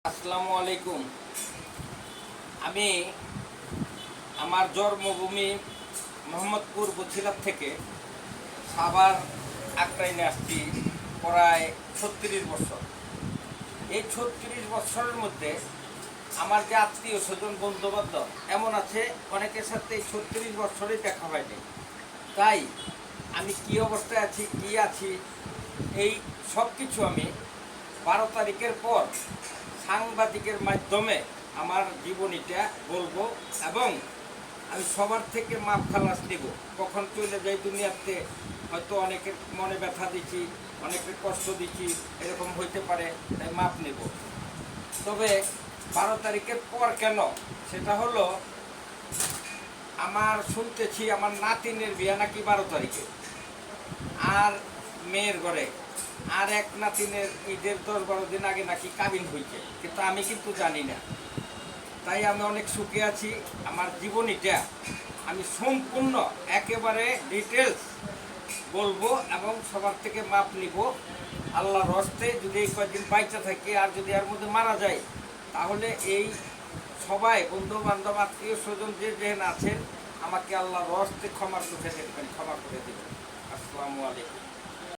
আসসালামু আলাইকুম। আমি আমার জন্মভূমি মোহাম্মদপুর বছিলার থেকে সাভার আক্রাইনে আসছি প্রায় 36 বছর। এই 36 বছরের মধ্যে আমার যে আত্মীয় স্বজন বন্ধুবান্ধব এমন আছে, অনেকের সাথে এই 36 বছরেই দেখা হয়নি। তাই আমি কী অবস্থায় আছি, কী আছি, এই সব কিছু আমি 12 তারিখের পর সাংবাদিকের মাধ্যমে আমার জীবনীটা বলবো এবং আমি সবার থেকে মাপ খালাস নেব। কখন চলে যাই দুনিয়াতে, হয়তো অনেকের মনে ব্যথা দিচ্ছি, অনেকের কষ্ট দিচ্ছি, এরকম হইতে পারে, তাই মাপ নেব। তবে 12 তারিখের পর কেন, সেটা হলো আমার শুনতেছি আমার নাতিনের বিয়ে নাকি 12 তারিখে, আর মেয়ের ঘরে আর এক নাতিনের ঈদের 10-12 দিন আগে নাকি কাবিন হয়েছে, কিন্তু আমি কিন্তু জানি না। তাই আমি অনেক সুখে আছি। আমার জীবনীটা আমি সম্পূর্ণ একেবারে ডিটেলস বলবো এবং সবার থেকে মাপ নিব। আল্লাহর হস্তে যদি এই কয়েকদিন বাইচা থাকি আর যদি এর মধ্যে মারা যায়, তাহলে এই সবাই বন্ধু বান্ধব আত্মীয় স্বজন যে যেখানে আছেন আমাকে আল্লাহর হস্তে ক্ষমা করে দেবেন। আসসালামু আলাইকুম।